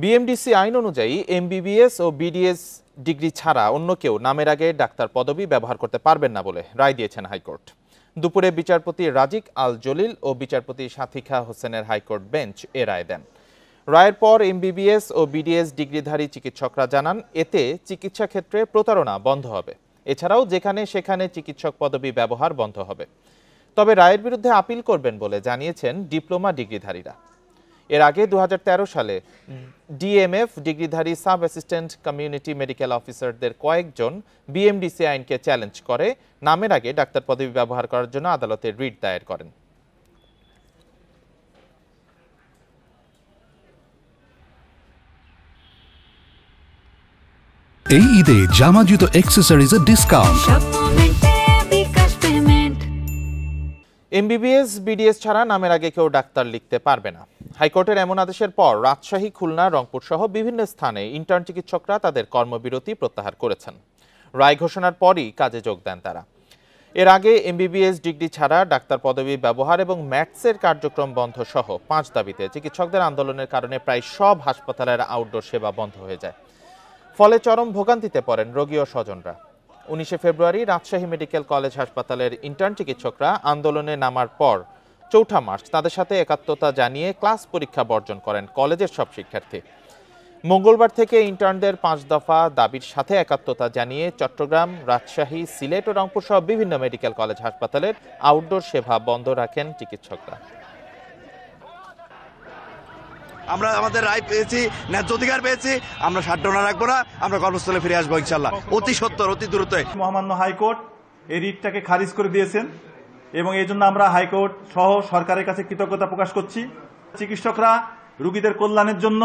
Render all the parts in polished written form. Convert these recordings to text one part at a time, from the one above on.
BMDC আইন অনুযায়ী MBBS ও BDS degree ছাড়া অন্য কেউ নামের আগে ডাক্তার পদবি ব্যবহার করতে পারবেন না বলে রায় দিয়েছেন হাইকোর্ট। দুপুরে বিচারপতি রাজিক আল জলিল ও বিচারপতি সাথিকা হোসেনের হাইকোর্ট বেঞ্চ এ রায় দেন। রায়ের পর এমবিবিএস ও বিডিএস ডিগ্রিধারী চিকিৎসকরা জানান, এতে চিকিৎসা ক্ষেত্রে প্রতারণা বন্ধ হবে। এছাড়াও যেখানে সেখানে চিকিৎসক পদবি ব্যবহার বন্ধ হবে। তবে রায়ের বিরুদ্ধে আপিল করবেন বলে জানিয়েছেন ডিপ্লোমা ডিগ্রিধারীরা। এর আগে 2013 সালে ডিএমএফ ডিগ্রিধারী সাব অ্যাসিস্ট্যান্ট কমিউনিটি মেডিকেল অফিসারদের কয়েকজন বিএমডিসি আইনকে চ্যালেঞ্জ করে নামের আগে ডাক্তার পদবি ব্যবহার করার জন্য আদালতে রিট দায়ের করেন। এই ঈদে জামা জুতো অ্যাকসেসরিজের ডিসকাউন্ট। এমবিবিএস বিডিএস ছাড়া নামের আগে কেউ ডাক্তার লিখতে পারবে না। হাইকোর্টের এমন আদেশের পর রাজশাহী, খুলনা, রংপুর সহ বিভিন্ন স্থানে ইন্টার্ন চিকিৎসকরা তাদের কর্মবিরতি প্রত্যাহার করেছেন। রায় ঘোষণার পরই কাজে যোগ দেন তারা। এর আগে এমবিবিএস ডিগ্রি ছাড়া ডাক্তার পদবি ব্যবহার এবং ম্যাটসের কার্যক্রম বন্ধ সহ 5 দাবিতে চিকিৎসকদের আন্দোলনের কারণে প্রায় সব হাসপাতালের আউটডোর সেবা বন্ধ হয়ে যায়। ফলে চরম ভোগান্তিতে পড়েন রোগী ও স্বজনরা। 19 ফেব্রুয়ারি রাজশাহী মেডিকেল কলেজ হাসপাতালের ইন্টার্ন চিকিৎসকরা আন্দোলনে নামার পর 4 মার্চ তাদের সাথে একাত্মতা জানিয়ে ক্লাস পরীক্ষা বর্জন করেন কলেজের সব শিক্ষার্থী। মঙ্গলবার থেকে ইন্টার্নদের 5 দফা দাবির সাথে একাত্মতা জানিয়ে চট্টগ্রাম, রাজশাহী, সিলেট ও রংপুর সহ বিভিন্ন মেডিকেল কলেজ হাসপাতালের আউটডোর সেবা বন্ধ রাখেন চিকিৎসকরা। আমরা আমাদের রায় পেয়েছি, ন্যায্য অধিকার পেয়েছি, আমরা সাড্ডনা রাখবো না, আমরা কর্মস্থলে ফিরে আসবো ইনশাল্লাহ অতি সত্বর, অতি দ্রুত। মহামান্য হাইকোর্ট এই রিটটাকে খারিজ করে দিয়েছেন এবং এই জন্য আমরা হাইকোর্ট সহ সরকারের কাছে কৃতজ্ঞতা প্রকাশ করছি। চিকিৎসকরা রোগীদের কল্যাণের জন্য,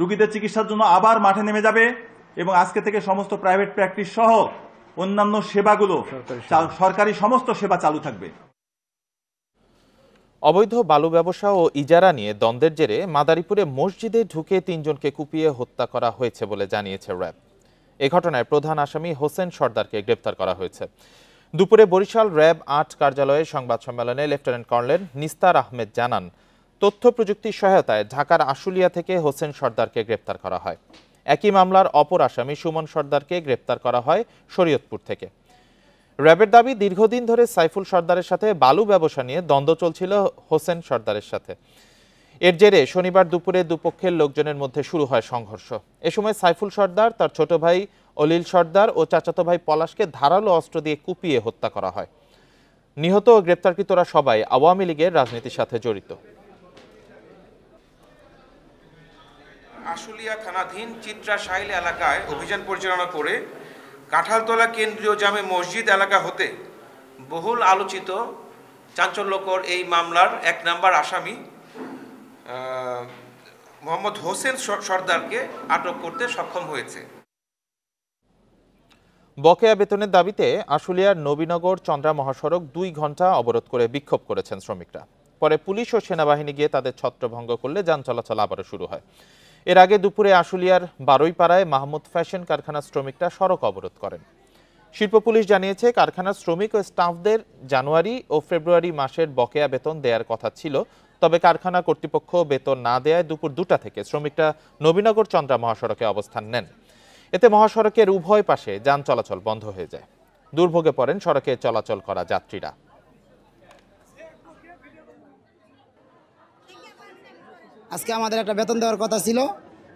রোগীদের চিকিৎসার জন্য আবার মাঠে নেমে যাবে এবং আজকে থেকে সমস্ত প্রাইভেট প্র্যাকটিস সহ অন্যান্য সেবাগুলো, সরকারি সমস্ত সেবা চালু থাকবে। অবৈধ বালু ব্যবসা ও ইজারা নিয়ে দ্বন্দ্বের জেরে মাদারীপুরে মসজিদে ঢুকে 3 জনকে কুপিয়ে হত্যা করা হয়েছে বলে জানিয়েছে র্যাব। এ ঘটনায় প্রধান আসামি হোসেন সর্দারকে গ্রেপ্তার করা হয়েছে। দুপুরে বরিশাল র্যাব 8 কার্যালয়ে সংবাদ সম্মেলনে লেফটেন্যান্ট কর্নেল নিস্তার আহমেদ জানান, তথ্য প্রযুক্তির সহায়তায় ঢাকার আশুলিয়া থেকে হোসেন সর্দারকে গ্রেপ্তার করা হয়। একই মামলার অপর আসামি সুমন সর্দারকে গ্রেপ্তার করা হয় শরীয়তপুর থেকে। র্যাবের দাবি, দীর্ঘদিন ধরে সাইফুল সর্দারের সাথে বালু ব্যবসা নিয়ে দ্বন্দ্ব চলছিল হোসেন সর্দারের সাথে। এর জেরে শনিবার দুপুরে দুপক্ষের লোকজনের মধ্যে শুরু হয় সংঘর্ষ। এ সময় সাইফুল সর্দার, তার ছোট ভাই অলিল সর্দার ও চাচাতো ভাই পলাশকে ধারালো অস্ত্র দিয়ে কুপিয়ে হত্যা করা হয়। নিহত ও গ্রেপ্তারকৃতরা সবাই আওয়ামী লীগের রাজনীতির সাথে জড়িত। আশুলিয়া থানাধীন চিত্রা সাহিল এলাকায় অভিযান পরিচালনা করে কাঁঠালতলা কেন্দ্রীয় জামে মসজিদ এলাকা হতে বহুল আলোচিত চাঞ্চল্যকর এই মামলার 1 নম্বর আসামি মোহাম্মদ হোসেন সর্দারকে আটক করতে সক্ষম হয়েছে। বকেয়া বেতনের দাবিতে আশুলিয়ার নবীনগর চন্দ্রা মহাসড়ক 2 ঘন্টা অবরোধ করে বিক্ষোভ করেছেন শ্রমিকরা। পরে পুলিশ ও সেনাবাহিনী গিয়ে তাদের ছত্রভঙ্গ করলে যান চলাচল আবারও শুরু হয়। এর আগে দুপুরে আশুলিয়ার বারুইপাড়ায় মাহমুদ ফ্যাশন কারখানার শ্রমিকরা সড়ক অবরোধ করেন। শিল্প পুলিশ জানিয়েছে, কারখানার শ্রমিক ও স্টাফদের জানুয়ারি ও ফেব্রুয়ারি মাসের বকেয়া বেতন দেওয়ার কথা ছিল। তবে কারখানা কর্তৃপক্ষ বেতন না দেওয়ায় দুপুর 2টা থেকে শ্রমিকরা নবীনগর চন্দ্রা মহাসড়কে অবস্থান নেন। এতে মহাসড়কের উভয় পাশে যান চলাচল বন্ধ হয়ে যায়। দুর্ভোগে পড়েন সড়কে চলাচল করা যাত্রীরা। আজকে আমাদের একটা বেতন দেওয়ার কথা ছিল,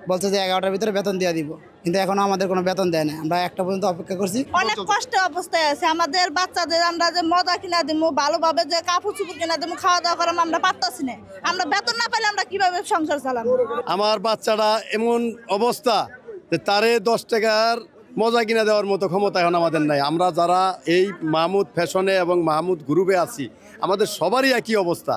বলছে যে 11টার ভিতরে বেতন দিয়ে দিব, কিন্তু এখনো আমাদের কোনো বেতন দেয় না। আমরা 1টা পর্যন্ত অপেক্ষা করছি। অনেক কষ্ট অবস্থায় আছে আমাদের বাচ্চাদের। আমরা যে মজা কিনা দিব, ভালোভাবে যে কাপড় চুপড় কিনা দিব, খাওয়া দাওয়া করাম, আমরা পারতাছি না। আমরা বেতন না পেলে আমরা কিভাবে সংসার চালাবো? আমার বাচ্চাটা এমন অবস্থা যে তারে 10 টাকার মজা কিনা দেওয়ার মতো ক্ষমতা এখন আমাদের নাই। আমরা যারা এই মাহমুদ ফ্যাশনে এবং মাহমুদ গ্রুপে আছি, আমাদের সবারই একই অবস্থা।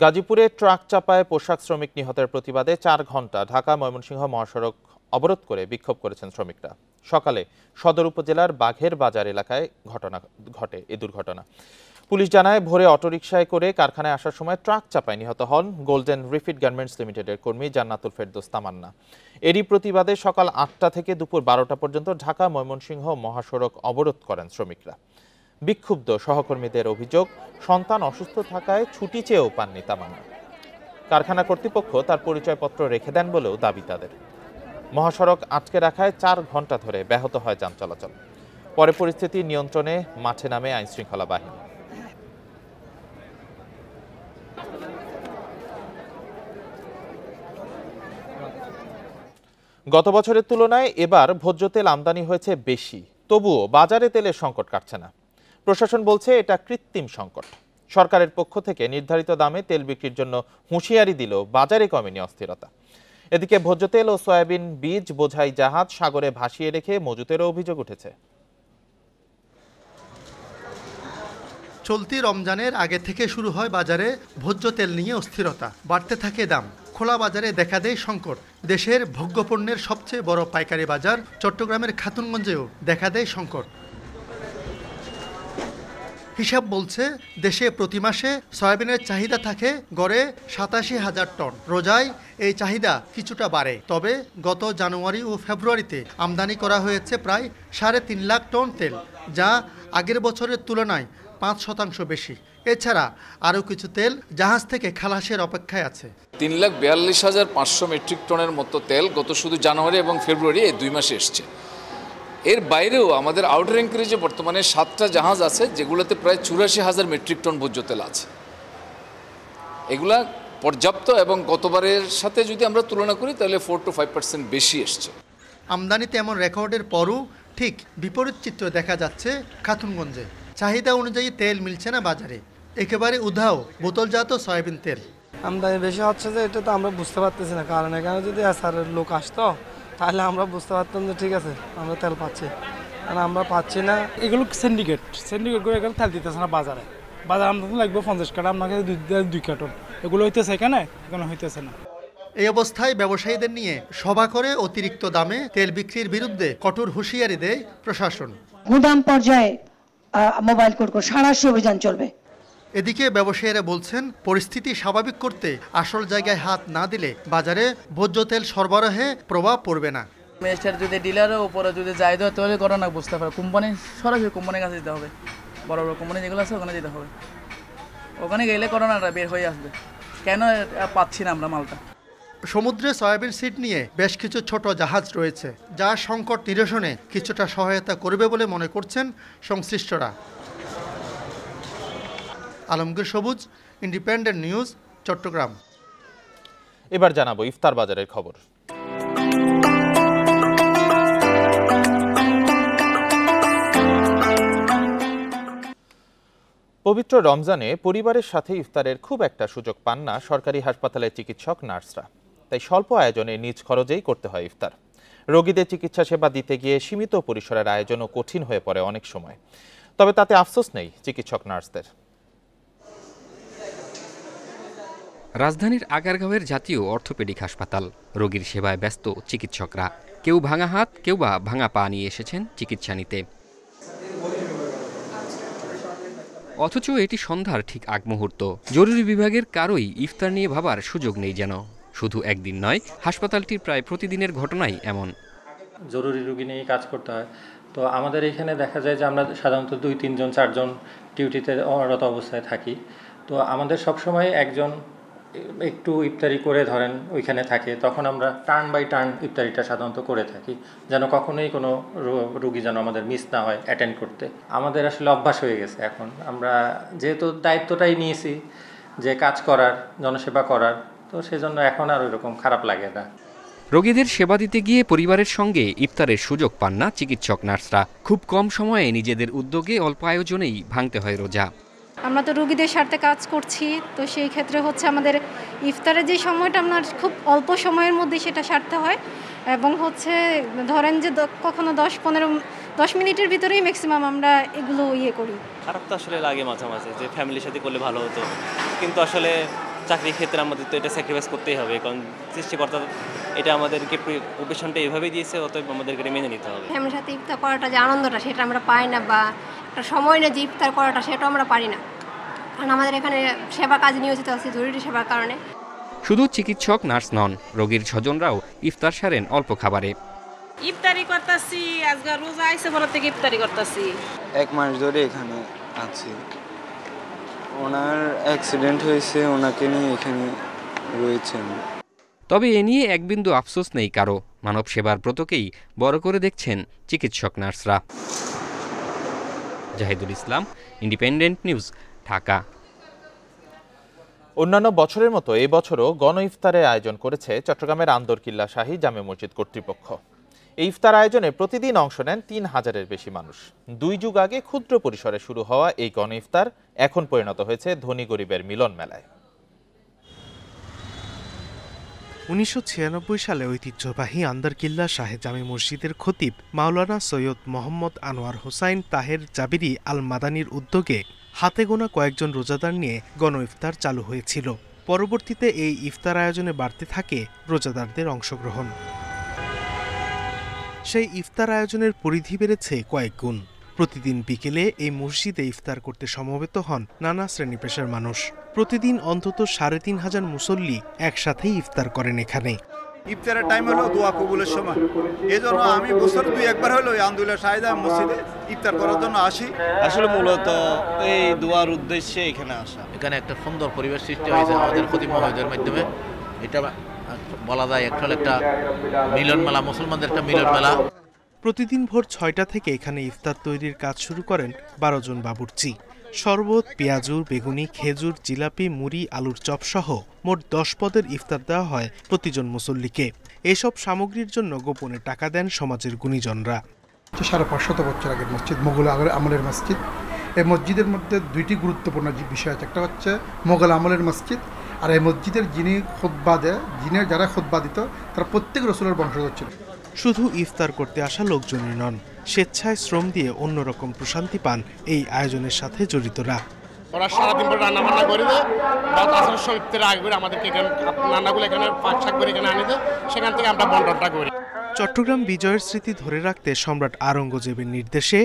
গাজীপুরে ট্রাক চাপায় পোশাক শ্রমিক নিহতের প্রতিবাদে 4 ঘন্টা ঢাকা ময়মনসিংহ মহাসড়ক অবরোধ করে বিক্ষোভ করেছেন শ্রমিকরা। সকালে সদর উপজেলার বাঘের বাজার এলাকায় ঘটে এই দুর্ঘটনা। পুলিশ জানায়, ভোরে অটোরিকশায় করে কারখানায় আসার সময় ট্রাক চাপায় নিহত হন গোল্ডেন রিফিট গার্মেন্টস লিমিটেডের কর্মী জান্নাতুল ফেরদৌস তামান্না। এরই প্রতিবাদে সকাল 8টা থেকে দুপুর 12টা পর্যন্ত ঢাকা ময়মনসিংহ মহাসড়ক অবরোধ করেন শ্রমিকরা। বিক্ষুব্ধ সহকর্মীদের অভিযোগ, সন্তান অসুস্থ থাকায় ছুটি চেয়েও পাননি তামান্না। কারখানা কর্তৃপক্ষ তার পরিচয়পত্র রেখে দেন বলেও দাবি তাদের। মহাসড়ক আটকে রাখায় 4 ঘন্টা ধরে ব্যাহত হয় যান চলাচল। পরে পরিস্থিতি নিয়ন্ত্রণে মাঠে নামে আইনশৃঙ্খলা বাহিনী। গত বছরের তুলনায় এবার ভোজ্য তেল আমদানি হয়েছে বেশি, তবুও বাজারে তেলের সংকট কাটছে না। প্রশাসন বলছে এটা কৃত্রিম সংকট। সরকারের পক্ষ থেকে নির্ধারিত দামে তেল বিক্রির জন্য হুঁশিয়ারি দিলেও বাজারে কমেনি অস্থিরতা। এদিকে ভোজ্য তেল ও সয়াবিন বীজ বোঝাই জাহাজ সাগরে ভাসিয়ে রেখে মজুতেরও অভিযোগ উঠেছে। চলতি রমজানের আগে থেকে শুরু হয় বাজারে ভোজ্য তেল নিয়ে অস্থিরতা, বাড়তে থাকে দাম। খোলা বাজারে দেখা দেয় সংকট। দেশের ভোগ্যপণ্যের সবচেয়ে বড় পাইকারি বাজার চট্টগ্রামের খাতুনগঞ্জেও দেখা দেয় সংকট। হিসাব বলছে দেশে প্রতি মাসে সয়াবিনের চাহিদা থাকে গড়ে ৮৭,০০০ টন। রোজায় এই চাহিদা কিছুটা বাড়ে, তবে গত জানুয়ারি ও ফেব্রুয়ারিতে আমদানি করা হয়েছে প্রায় ৩.৫ লাখ টন তেল, যা আগের বছরের তুলনায় ৫% বেশি। এছাড়া আরও কিছু তেল জাহাজ থেকে খালাসের অপেক্ষায় আছে। ৩,৪২,৫০০ মেট্রিক টনের মতো তেল গত শুধু জানুয়ারি এবং ফেব্রুয়ারি এই 2 মাসে এসছে। এর বাইরেও আমাদের আউটার অ্যাঙ্কারেজে বর্তমানে 7টা জাহাজ আছে, যেগুলোতে প্রায় ৮৪,০০০ মেট্রিক টন ভোজ্য তেল আছে। এগুলা পর্যাপ্ত এবং গতবারের সাথে যদি আমরা তুলনা করি তাহলে 4 to 5% বেশি এসছে। আমদানিতে এমন রেকর্ডের পরও ঠিক বিপরীত চিত্র দেখা যাচ্ছে খাতুনগঞ্জে। চাহিদা অনুযায়ী তেল মিলছে না বাজারে, একেবারে উধাও বোতলজাত সয়াবিন তেল। আমদানি বেশি হচ্ছে যে এটা তো আমরা বুঝতে পারতেছি না, কারণ এখানে যদি এসআরের লোক আসতো তাহলে আমরা বুঝতে পারতাম যে ঠিক আছে আমরা তেল পাচ্ছি, কারণ আমরা পাচ্ছি না। এগুলো সিন্ডিকেট করে এখানে তেল দিতেছে না বাজারে। বাজার আমদানি লাগবে 50 কার্টন, আপনাকে 2 কার্টন, এগুলো হইতেছে এখানে হইতেছে না। এই অবস্থায় ব্যবসায়ীদের নিয়ে সভা করে অতিরিক্ত দামে তেল বিক্রির বিরুদ্ধে কঠোর হুঁশিয়ারি দেয় প্রশাসন। গুদাম পর্যায়ে মোবাইল কোর্ট সাঁড়াশি অভিযান চলবে। এদিকে ব্যবসায়ীরা বলছেন পরিস্থিতি স্বাভাবিক করতে আসল জায়গায় হাত না দিলে বাজারে ভোজ্য তেল সরবরাহে প্রভাব পড়বে না। মেস্টার যদি ডিলারের উপরে যদি যাই দেয় তাহলে করে না বুঝতে পারে, কোম্পানি সরাসরি কোম্পানির কাছে যেতে হবে, বড় বড় কোম্পানি যেগুলো আছে ওখানে যেতে হবে। ওখানে গেলে করোনাটা বের হয়ে আসবে। কেন পাচ্ছি না আমরা মালটা? সমুদ্রে সয়াবিন সিড নিয়ে বেশ কিছু ছোট জাহাজ রয়েছে, যা সংকট নিরসনে কিছুটা সহায়তা করবে বলে মনে করছেন সংশ্লিষ্টরা। আলমগীর সবুজ, ইন্ডিপেন্ডেন্ট নিউজ, চট্টগ্রাম। এবার জানাবো ইফতার বাজারের খবর। পবিত্র রমজানে পরিবারের সাথে ইফতারের খুব একটা সুযোগ পান না সরকারি হাসপাতালের চিকিৎসক নার্সরা, তাই স্বল্প আয়োজনে নিজ খরচেই করতে হয় ইফতার। রোগীদের চিকিৎসা সেবা দিতে গিয়ে সীমিত পরিসরের আয়োজনও কঠিন হয়ে পড়ে অনেক সময়, তবে তাতে আফসোস নেই চিকিৎসক নার্সদের। রাজধানীর আগারগাঁওয়ের জাতীয় অর্থোপেডিক হাসপাতাল, রোগীর সেবায় ব্যস্ত চিকিৎসকরা। কেউ ভাঙা হাত, কেউ বা ভাঙা পা নিয়ে এসেছেন চিকিৎসা নিতে। অথচ এটি সন্ধ্যার ঠিক আগ মুহূর্ত। জরুরি বিভাগের কারোই ইফতার নিয়ে ভাবার সুযোগ নেই যেন। শুধু একদিন নয়, হাসপাতালটির প্রায় প্রতিদিনের ঘটনাই এমন। জরুরি রোগী নিয়ে কাজ করতে হয়, তো আমাদের এখানে দেখা যায় যে আমরা সাধারণত 2, 3 জন 4 জন ডিউটিতে অরত অবস্থায় থাকি। তো আমাদের সবসময় একজন একটু ইফতারি করে ধরেন ওইখানে থাকে, তখন আমরা টার্ন বাই টার্ন ইফতারিটা সাধারণত করে থাকি, যেন কখনোই কোনো রোগী যেন আমাদের মিস না হয় অ্যাটেন্ড করতে। আমাদের আসলে অভ্যাস হয়ে গেছে এখন, আমরা যেহেতু দায়িত্বটাই নিয়েছি যে কাজ করার, জনসেবা করার, তো সেজন্য এখন আর ওইরকম খারাপ লাগে না। রোগীদের সেবা দিতে গিয়ে পরিবারের সঙ্গে ইফতারের সুযোগ পান না চিকিৎসক নার্সরা। খুব কম সময়ে নিজেদের উদ্যোগে অল্প আয়োজনেই ভাঙতে হয় রোজা। আমরা তো রোগীদের স্বার্থে কাজ করছি, তো সেই ক্ষেত্রে হচ্ছে আমাদের ইফতারের যে সময়টা আপনার খুব অল্প সময়ের মধ্যে সেটা সারতে হয়, এবং হচ্ছে ধরেন যে কখনো 10 মিনিটের ভিতরেই ম্যাক্সিমাম আমরা এগুলো করি। খারাপ তো আসলে লাগে মাঝে মাঝে যে ফ্যামিলির সাথে করলে ভালো হতো, কিন্তু আসলে চাকরির ক্ষেত্রে আমাদের তো এটা স্যাক্রিফাইস করতেই হবে, কারণ সৃষ্টিকর্তা এটা আমাদেরকে প্রফেশনটা এভাবেই দিয়েছে, অতএব আমাদেরকে মেনে নিতে হবে। ফ্যামিলির সাথে ইফতার করাটা যে আনন্দটা সেটা আমরা পাই না, বা একটা সময় না যে ইফতার করাটা সেটাও আমরা পারি না, কারণ আমাদের এখানে সেবা কাজ নিয়োজিত আছে জরুরি সেবার কারণে। শুধু চিকিৎসক নার্স নন, রোগীর স্বজনরাও ইফতার সারেন অল্প খাবারে। ইফতারি করতেছি, আজকে রোজা আইছে বলে থেকে ইফতারি করতেছি। 1 মাস ধরে এখানে আছি। ওনার অ্যাক্সিডেন্ট হয়েছে, ওনাকে নিয়ে এখানে রয়েছেন। তবে এ নিয়ে এক বিন্দু আফসোস নেই কারো। মানব সেবার ব্রতকেই বড় করে দেখছেন চিকিৎসক নার্সরা। জাহিদুল ইসলাম, ইন্ডিপেন্ডেন্ট নিউজ, ঢাকা। অন্যান্য বছরের মতো এই বছরও গণ ইফতারের আয়োজন করেছে চট্টগ্রামের আন্দরকিল্লা শাহী জামে মসজিদ কর্তৃপক্ষ। এই ইফতার আয়োজনে প্রতিদিন অংশ নেন ৩,০০০-এর বেশি মানুষ। ২ যুগ আগে ক্ষুদ্র পরিসরে শুরু হওয়া এই গণ ইফতার এখন পরিণত হয়েছে ধনী গরিবের মিলন মেলায়। ১৯৯৬ সালে ঐতিহ্যবাহী আন্দরকিল্লা শাহে জামে মসজিদের খতিব মাওলানা সৈয়দ মোহাম্মদ আনোয়ার হোসাইন তাহের জাবিরি আল মাদানির উদ্যোগে হাতে গোনা কয়েকজন রোজাদার নিয়ে গণ ইফতার চালু হয়েছিল। পরবর্তীতে এই ইফতার আয়োজনে বাড়তে থাকে রোজাদারদের অংশগ্রহণ। সেই ইফতার আয়োজনের পরিধি বেড়েছে কয়েক গুণ। প্রতিদিন বিকেলে এই মসজিদে ইফতার করতে সমবেত হন নানা শ্রেণী পেশার মানুষ। প্রতিদিন অন্তত ৩,৫০০ মুসল্লি একসাথেই ইফতার করেন এখানে। ইফতারের টাইম হলো দোয়া কবুলের সময়, এজন্য আমি বছর ২-১বার হলো আন্দুল্লাহ শাহী জামে মসজিদে ইফতার করার জন্য আসি। আসলে মূলত এই দোয়ার উদ্দেশ্যে এখানে আসা। এখানে একটা সুন্দর পরিবেশ সৃষ্টি হয়েছে আমাদের খতিব মহোদয়ের মাধ্যমে। এটা বলা যায় একটা মিলন মেলা, মুসলমানদের একটা মিলন মেলা। প্রতিদিন ভোর ৬টা থেকে এখানে ইফতার তৈরির কাজ শুরু করেন ১২ জন বাবুর্চি। শরবত, পেঁয়াজুর, বেগুনি, খেজুর, জিলাপি, মুড়ি, আলুর চপ সহ মোট ১০ পদের ইফতার দেওয়া হয় প্রতিজন মুসল্লিকে। এসব সামগ্রীর জন্য গোপনে টাকা দেন সমাজের গুণীজনরা। ৫৫০ বছর আগের মসজিদ, মোগল আমলের মসজিদ। এই মসজিদের মধ্যে দুইটি গুরুত্বপূর্ণ বিষয় আছে। একটা হচ্ছে মোগল আমলের মসজিদ, আর এই মসজিদের যিনি খুতবা দেয়, যারা খুতবা দিত তারা প্রত্যেক রসুলের বংশধর ছিল। শুধু ইফতার করতে আসা লোকজনই নন, স্বেচ্ছায় শ্রম দিয়ে অন্যরকম প্রশান্তি পান এই আয়োজনের সাথে জড়িতরা। ওরা সারাদিন পরে রান্না বান্না করে দেয়, রাত আসার সময় ইফতারের আগে করে আমাদেরকে রান্নাগুলো এখানে পাক করে এখানে আনে দেয়, সেখান থেকে আমরা বন্টনটা করি। চট্টগ্রাম বিজয়ের স্মৃতি ধরে রাখতে সম্রাট আওরঙ্গজেবের নির্দেশে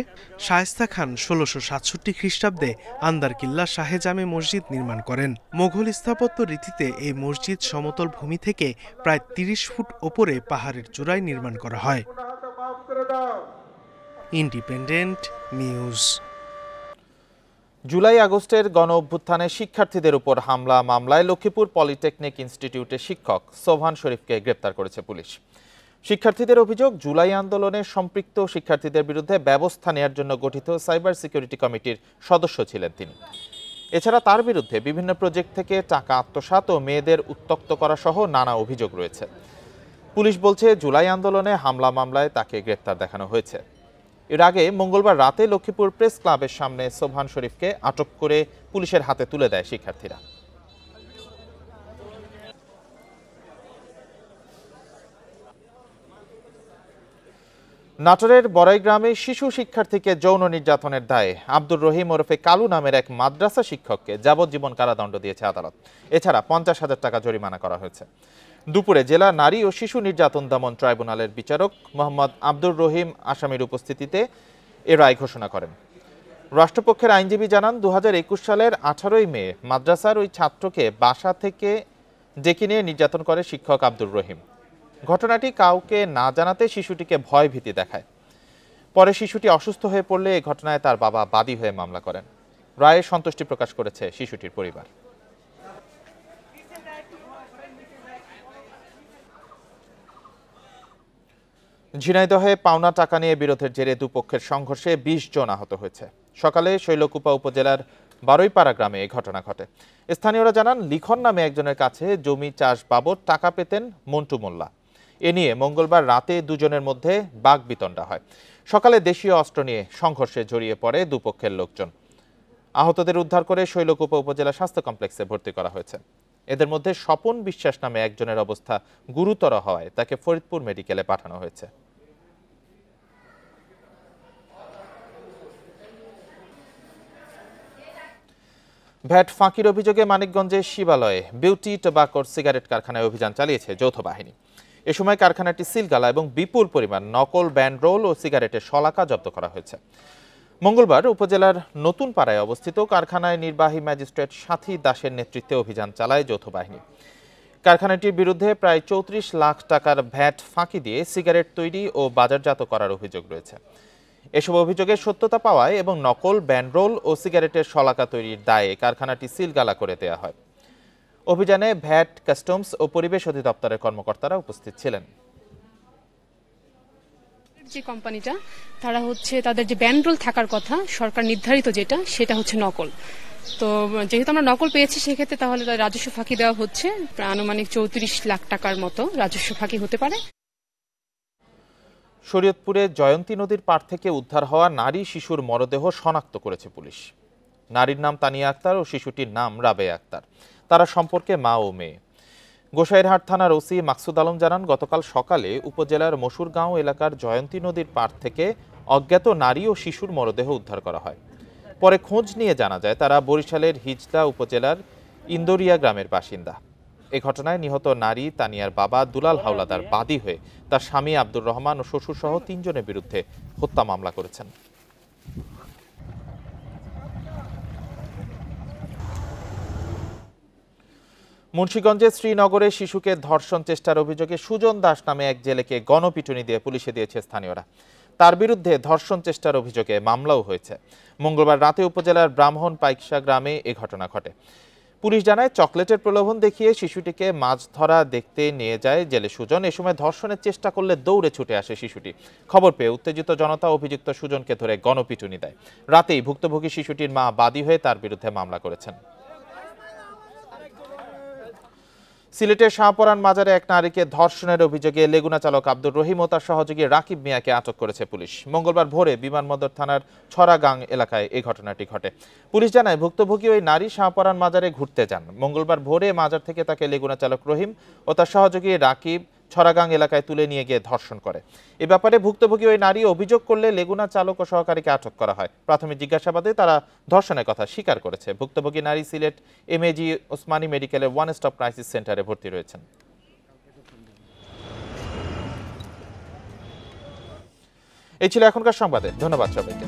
শায়েস্তা খান ১৬৬৭ খ্রিস্টাব্দে আন্দারকিল্লা শাহে জামে মসজিদ নির্মাণ করেন। মোঘল স্থাপত্য রীতিতে এই মসজিদ সমতল ভূমি থেকে প্রায় ৩০ ফুট ওপরে পাহাড়ের চূড়ায় নির্মাণ করা হয়। Independent news. জুলাই আগস্টের গণ অভ্যুত্থানে শিক্ষার্থীদের উপর হামলা মামলায় লক্ষ্মীপুর পলিটেকনিক ইনস্টিটিউটের শিক্ষক সোবহান শরীফকে গ্রেপ্তার করেছে পুলিশ। শিক্ষার্থীদের অভিযোগ, জুলাই আন্দোলনে সম্পৃক্ত শিক্ষার্থীদের বিরুদ্ধে ব্যবস্থা নেওয়ার জন্য গঠিত সাইবার সিকিউরিটি কমিটির সদস্য ছিলেন তিনি। এছাড়া তার বিরুদ্ধে বিভিন্ন প্রজেক্ট থেকে টাকা আত্মসাৎ ও মেয়েদের উত্ত্যক্ত করা সহ নানা অভিযোগ রয়েছে। পুলিশ বলছে, জুলাই আন্দোলনে হামলা মামলায় তাকে গ্রেপ্তার দেখানো হয়েছে। এর আগে মঙ্গলবার রাতে লক্ষ্মীপুর প্রেস ক্লাবের সামনে সোবহান শরীফকে আটক করে পুলিশের হাতে তুলে দেয় শিক্ষার্থীরা। নাটোরের বড়াই গ্রামে শিশু শিক্ষার্থীকে যৌন নির্যাতনের দায়ে আব্দুর রহিম ওরফে কালু নামের এক মাদ্রাসা শিক্ষককে যাবজ্জীবন কারাদণ্ড দিয়েছে আদালত। এছাড়া ৫০,০০০ টাকা জরিমানা করা হয়েছে। দুপুরে জেলা নারী ও শিশু নির্যাতন দমন ট্রাইব্যুনালের বিচারক মোহাম্মদ আব্দুর রহিম আসামির উপস্থিতিতে এ রায় ঘোষণা করেন। রাষ্ট্রপক্ষের আইনজীবী জানান, ২০২১ সালের ১৮ই মে মাদ্রাসার ওই ছাত্রকে বাসা থেকে ডেকে নিয়ে নির্যাতন করে শিক্ষক আব্দুর রহিম। ঘটনাটি কাউকে না জানাতে শিশুটিকে ভয় ভীতি দেখায়। পরে শিশুটি অসুস্থ হয়ে পড়লে এই ঘটনায় তার বাবা বাদী হয়ে মামলা করেন। রায়ে সন্তুষ্টি প্রকাশ করেছে শিশুটির পরিবার। ঝিনাইদহে পাওনা টাকা নিয়ে বিরোধের জেরে দুপক্ষের সংঘর্ষে ২০ জন আহত হয়েছে। সকালে শৈলকুপা উপজেলার বারুইপাড়া গ্রামে এই ঘটনা ঘটে। স্থানীয়রা জানান, লিখন নামে একজনের কাছে জমি চাষ বাবদ টাকা পেতেন মন্টু মোল্লা। এ নিয়ে মঙ্গলবার রাতে দুজনের মধ্যে বাগবিতণ্ডা হয়। সকালে দেশীয় অস্ত্র নিয়ে সংঘর্ষে জড়িয়ে পড়ে দুপক্ষের লোকজন। আহতদের উদ্ধার করে শৈলকুপা উপজেলা স্বাস্থ্য কমপ্লেক্সে ভর্তি করা হয়েছে। এদের মধ্যে স্বপন বিশ্বাস নামে একজনের অবস্থা গুরুতর হওয়ায় তাকে ফরিদপুর মেডিকেলে পাঠানো হয়েছে। ভ্যাট ফাঁকির অভিযোগে মানিকগঞ্জের শিবালয়ে বিউটি টোবাকোর সিগারেট কারখানায় অভিযান চালিয়েছে যৌথ বাহিনী। এ সময় কারখানাটি সিলগালা এবং বিপুল পরিমাণ নকল ব্যান্ডরোল ও সিগারেটের শলাকা জব্দ করা হয়েছে। মঙ্গলবার উপজেলার নতুন পাড়ায় অবস্থিত কারখানায় নির্বাহী ম্যাজিস্ট্রেট সাথী দাসের নেতৃত্বে অভিযান চালায় যৌথ বাহিনী। কারখানাটির বিরুদ্ধে প্রায় ৩৪ লাখ টাকার ভ্যাট ফাঁকি দিয়ে সিগারেট তৈরি ও বাজারজাত করার অভিযোগ রয়েছে। এসব অভিযোগের সত্যতা পাওয়ায় এবং নকল ব্যান্ডরোল ও সিগারেটের শলাকা তৈরির দায়ে কারখানাটি সিলগালা করে দেওয়া হয়। অভিযানে ভ্যাট, কাস্টমস ও পরিবেশ অধিদপ্তরের কর্মকর্তারা উপস্থিত ছিলেন। যে কোম্পানিটা তারা হচ্ছে তাদের যে ব্যান্ডরোল থাকার কথা সরকার নির্ধারিত যেটা সেটা হচ্ছে নকল। তো যেহেতু আমরা নকল পেয়েছি সেক্ষেত্রে তাহলে রাজস্ব ফাঁকি দেওয়া হচ্ছে, আনুমানিক 34 লাখ টাকার মতো রাজস্ব ফাঁকি হতে পারে। শরীয়তপুরে জয়ন্তী নদীর পাড় থেকে উদ্ধার হওয়া নারী শিশুর মরদেহ শনাক্ত করেছে পুলিশ। নারীর নাম তানিয়া আক্তার ও শিশুটির নাম রাবেয়া আক্তার। তারা সম্পর্কে মা ও মেয়ে। গোসাইরহাট থানার ওসি মাকসুদ আলম জানান, গতকাল সকালে উপজেলার মসুরগাঁও এলাকার জয়ন্তী নদীর পাড় থেকে অজ্ঞাত নারী ও শিশুর মরদেহ উদ্ধার করা হয়। পরে খোঁজ নিয়ে জানা যায় তারা বরিশালের হিজলা উপজেলার ইন্দোরিয়া গ্রামের বাসিন্দা। এ ঘটনায় নিহত নারী তানিয়ার বাবা দুলাল হাওলাদার বাদী হয়ে তার স্বামী আব্দুর রহমান ও শ্বশুরসহ 3 জনের বিরুদ্ধে হত্যা মামলা করেছেন। মুন্সিগঞ্জে শ্রীনগরে শিশুকে ধর্ষণ চেষ্টার অভিযোগে সুজন দাস নামে এক জেলেকে গণপিটুনি দিয়ে পুলিশে দিয়েছে স্থানীয়রা। তার বিরুদ্ধে ধর্ষণ চেষ্টার অভিযোগে মামলাও হয়েছে। মঙ্গলবার রাতে উপজেলার ব্রাহ্মণ পাইকশা গ্রামে এ ঘটনা ঘটে। পুলিশ জানায়, চকলেটের প্রলোভন দেখিয়ে শিশুটিকে মাছ ধরা দেখতে নিয়ে যায় জেলে সুজন। এ সময় ধর্ষণের চেষ্টা করলে দৌড়ে ছুটে আসে শিশুটি। খবর পেয়ে উত্তেজিত জনতা অভিযুক্ত সুজনকে ধরে গণপিটুনি দেয়। রাতেই ভুক্তভোগী শিশুটির মা বাদী হয়ে তার বিরুদ্ধে মামলা করেছেন। সিলেটের শাহপরান মাজারে এক নারীকে ধর্ষণের অভিযোগে লেগুনা চালক আব্দুর রহিম ও তার সহযোগী রাকিব মিয়াকে আটক করেছে পুলিশ। মঙ্গলবার ভোরে বিমানবন্দর থানার ছড়াগাং এলাকায় এই ঘটনাটি ঘটে। পুলিশ জানায়, ভুক্তভোগী ওই নারী শাহপরান মাজারে ঘুরতে যান। মঙ্গলবার ভোরে মাজার থেকে তাকে লেগুনা চালক রহিম ও তার সহযোগী রাকিব ছড়াগাং এলাকায় তুলে নিয়ে গিয়ে ধর্ষণ করে। এ ব্যাপারে ভুক্তভোগী ওই নারী অভিযোগ করলে লেগুনা চালক ও সহকারীকে আটক করা হয়। প্রাথমিক জিজ্ঞাসাবাদে তারা ধর্ষণের কথা স্বীকার করেছে। ভুক্তভোগী নারী সিলেট এমএজি ওসমানী মেডিকেলের ওয়ান স্টপ ক্রাইসিস সেন্টারে ভর্তি রয়েছেন। এই ছিল এখনকার সংবাদে। ধন্যবাদ সবাইকে।